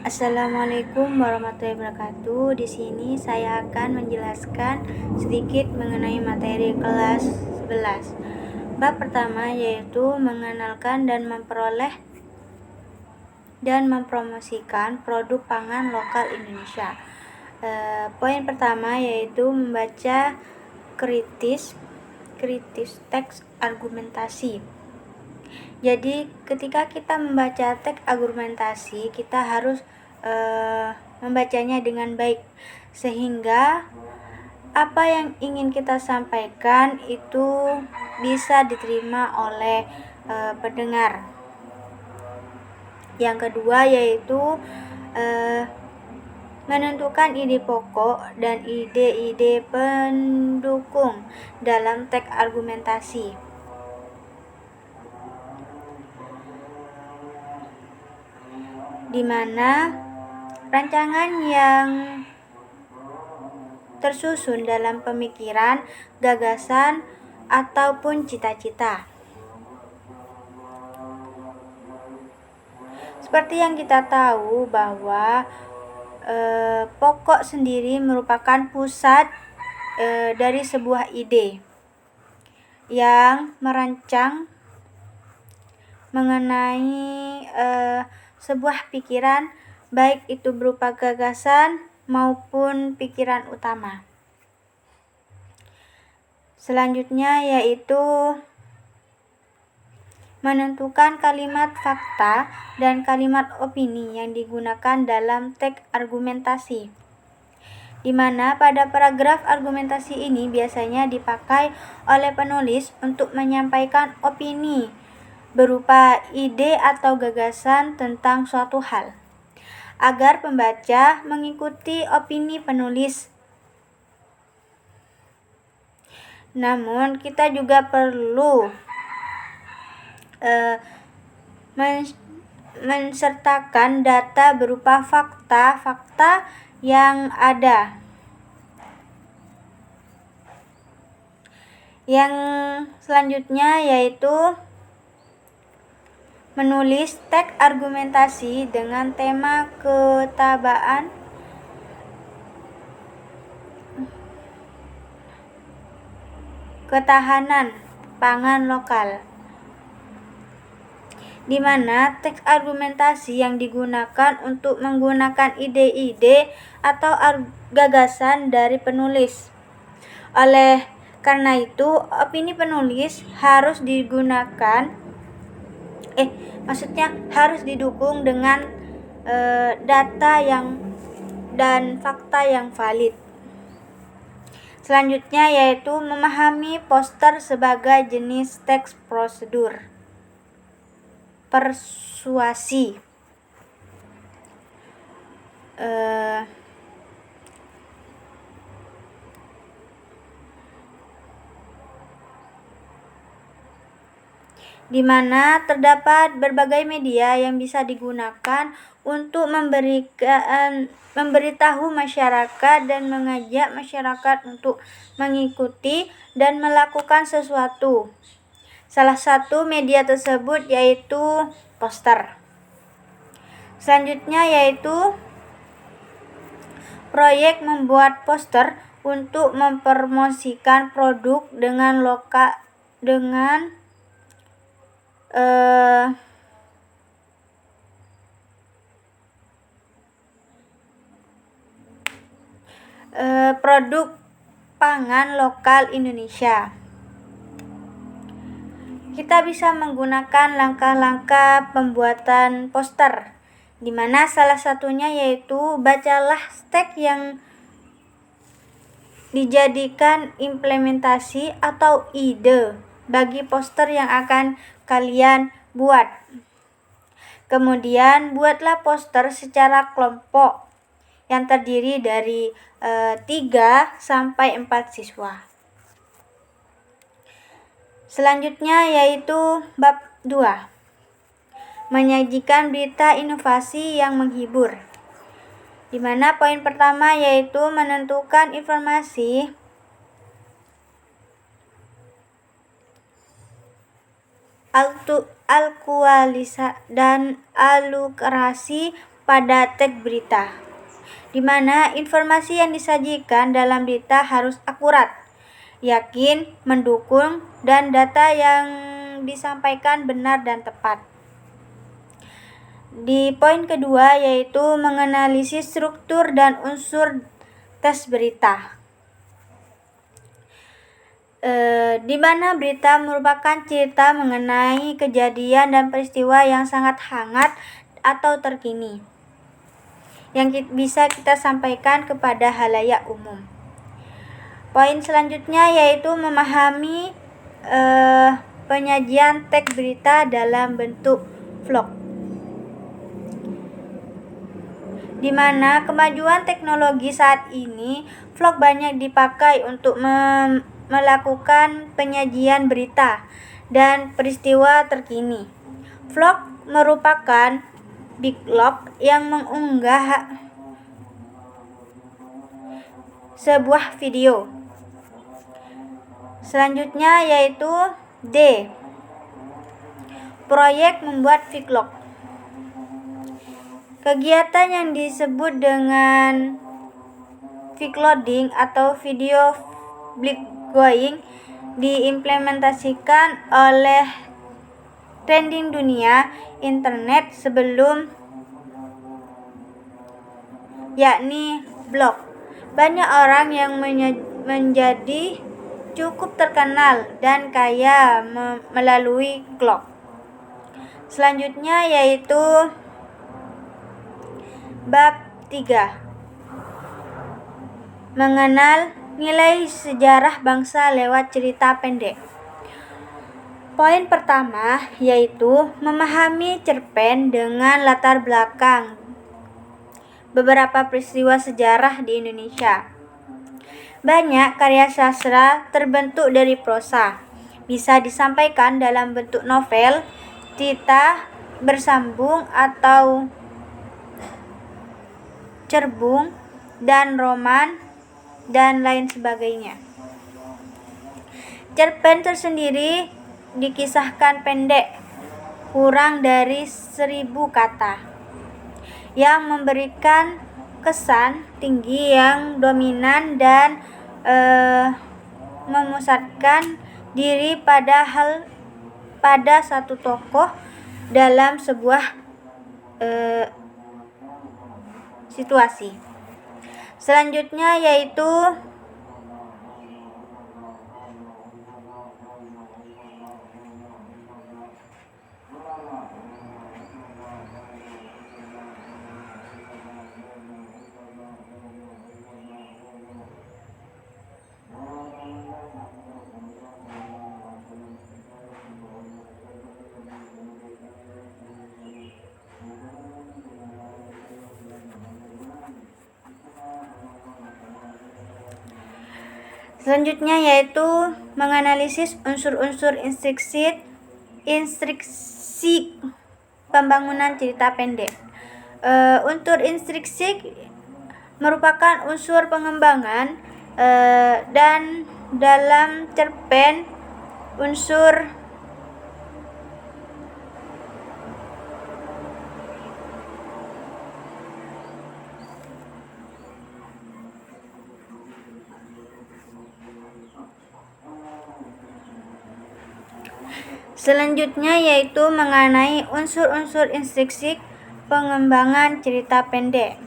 Assalamualaikum warahmatullahi wabarakatuh. Di sini saya akan menjelaskan sedikit mengenai materi kelas 11. Bab pertama yaitu mengenalkan dan memperoleh dan mempromosikan produk pangan lokal Indonesia. Poin pertama yaitu membaca kritis teks argumentasi. Jadi ketika kita membaca teks argumentasi, kita harus membacanya dengan baik sehingga apa yang ingin kita sampaikan itu bisa diterima oleh pendengar. Yang kedua yaitu menentukan ide pokok dan ide-ide pendukung dalam teks argumentasi. Di mana rancangan yang tersusun dalam pemikiran, gagasan, ataupun cita-cita. Seperti yang kita tahu bahwa pokok sendiri merupakan pusat dari sebuah ide yang merancang mengenai sebuah pikiran, baik itu berupa gagasan maupun pikiran utama. Selanjutnya yaitu menentukan kalimat fakta dan kalimat opini yang digunakan dalam teks argumentasi, di mana pada paragraf argumentasi ini biasanya dipakai oleh penulis untuk menyampaikan opini berupa ide atau gagasan tentang suatu hal, agar pembaca mengikuti opini penulis. Namun kita juga perlu mensertakan data berupa fakta yang ada. Yang selanjutnya yaitu menulis teks argumentasi dengan tema ketahanan pangan lokal, di mana teks argumentasi yang digunakan untuk menggunakan ide-ide atau gagasan dari penulis. Oleh karena itu, opini penulis harus harus didukung dengan data dan fakta yang valid. Selanjutnya yaitu memahami poster sebagai jenis teks prosedur persuasi. Di mana terdapat berbagai media yang bisa digunakan untuk memberitahu masyarakat dan mengajak masyarakat untuk mengikuti dan melakukan sesuatu. Salah satu media tersebut yaitu poster. Selanjutnya yaitu proyek membuat poster untuk mempromosikan produk dengan produk pangan lokal Indonesia. Kita bisa menggunakan langkah-langkah pembuatan poster, di mana salah satunya yaitu bacalah teks yang dijadikan implementasi atau ide bagi poster yang akan kalian buat. Kemudian buatlah poster secara kelompok yang terdiri dari 3 sampai 4 siswa. Selanjutnya yaitu bab 2. Menyajikan berita inovasi yang menghibur. Di mana poin pertama yaitu menentukan informasi alkualisa dan alukrasi pada teks berita, di mana informasi yang disajikan dalam berita harus akurat, yakin, mendukung, dan data yang disampaikan benar dan tepat. Di poin kedua yaitu menganalisis struktur dan unsur teks berita. Di mana berita merupakan cerita mengenai kejadian dan peristiwa yang sangat hangat atau terkini yang bisa kita sampaikan kepada halayak umum. Poin selanjutnya yaitu memahami penyajian teks berita dalam bentuk vlog, di mana kemajuan teknologi saat ini vlog banyak dipakai untuk melakukan penyajian berita dan peristiwa terkini. Vlog merupakan vlog yang mengunggah sebuah video. Selanjutnya yaitu D. Proyek membuat vlog. Kegiatan yang disebut dengan vlogging atau video blogging diimplementasikan oleh trending dunia internet sebelum, yakni blog. Banyak orang yang menjadi cukup terkenal dan kaya melalui vlog. Selanjutnya yaitu bab 3. Mengenal nilai sejarah bangsa lewat cerita pendek. Poin pertama yaitu memahami cerpen dengan latar belakang beberapa peristiwa sejarah di Indonesia. Banyak karya sastra terbentuk dari prosa, bisa disampaikan dalam bentuk novel, cerita bersambung atau cerbung, dan roman, dan lain sebagainya. Cerpen tersendiri dikisahkan pendek, kurang dari 1000 kata, yang memberikan kesan tinggi yang dominan dan memusatkan diri pada satu tokoh dalam sebuah situasi. Selanjutnya yaitu menganalisis unsur-unsur instruksi pembangunan cerita pendek. Unsur instruksi merupakan unsur pengembangan dan dalam cerpen unsur selanjutnya yaitu mengenai unsur-unsur instruksi pengembangan cerita pendek.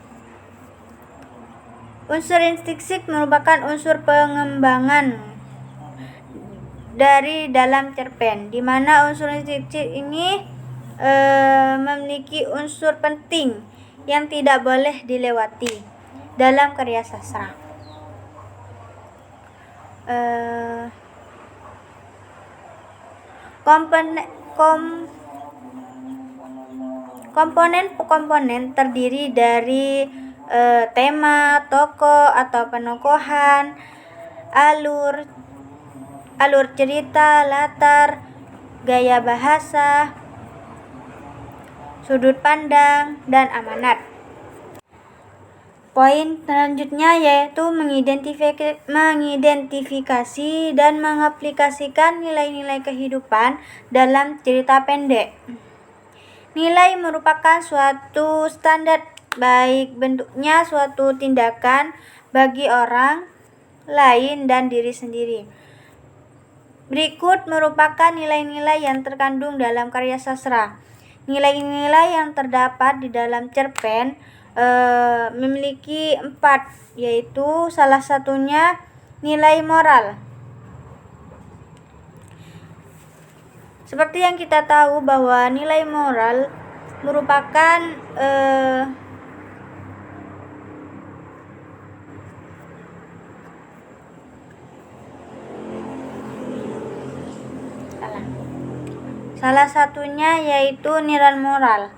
Unsur instruksi merupakan unsur pengembangan dari dalam cerpen, di mana unsur instruksi ini memiliki unsur penting yang tidak boleh dilewati dalam karya sastra. Komponen terdiri dari tema, tokoh atau penokohan, alur cerita, latar, gaya bahasa, sudut pandang, dan amanat. Poin selanjutnya yaitu mengidentifikasi dan mengaplikasikan nilai-nilai kehidupan dalam cerita pendek. Nilai merupakan suatu standar baik bentuknya suatu tindakan bagi orang lain dan diri sendiri. Berikut merupakan nilai-nilai yang terkandung dalam karya sastra. Nilai-nilai yang terdapat di dalam cerpen memiliki 4, yaitu salah satunya nilai moral. Seperti yang kita tahu bahwa nilai moral merupakan salah satunya yaitu nilai moral,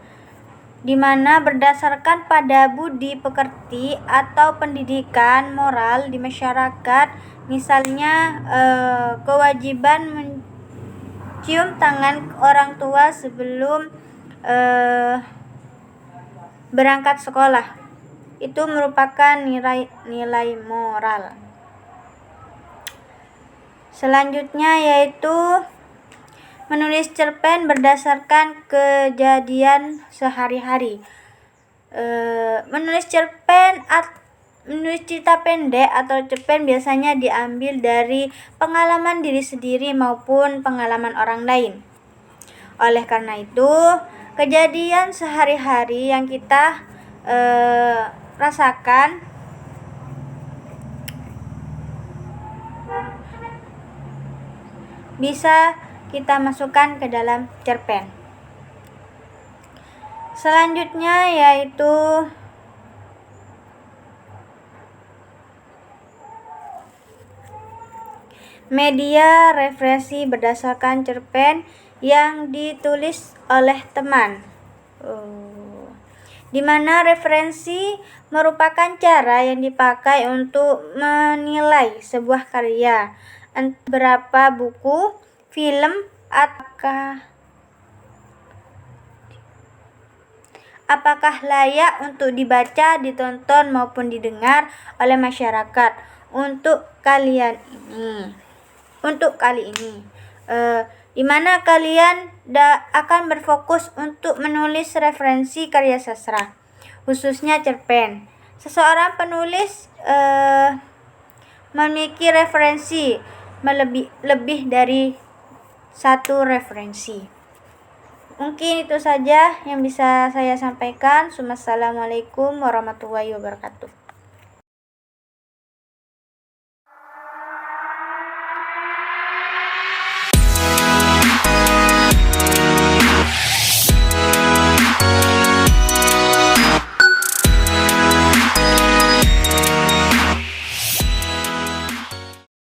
di mana berdasarkan pada budi pekerti atau pendidikan moral di masyarakat, misalnya kewajiban mencium tangan orang tua sebelum berangkat sekolah. Itu merupakan nilai moral. Selanjutnya yaitu menulis cerpen berdasarkan kejadian sehari-hari. Menulis cerita pendek atau cerpen biasanya diambil dari pengalaman diri sendiri maupun pengalaman orang lain. Oleh karena itu, kejadian sehari-hari yang kita rasakan bisa kita masukkan ke dalam cerpen. Selanjutnya yaitu media referensi berdasarkan cerpen yang ditulis oleh teman. Di mana referensi merupakan cara yang dipakai untuk menilai sebuah karya, berapa buku, film, apakah layak untuk dibaca, ditonton maupun didengar oleh masyarakat. Untuk kali ini, di mana kalian akan berfokus untuk menulis referensi karya sastra, khususnya cerpen. Seseorang penulis memiliki referensi lebih dari satu referensi. Mungkin itu saja yang bisa saya sampaikan. Wassalamualaikum warahmatullahi wabarakatuh.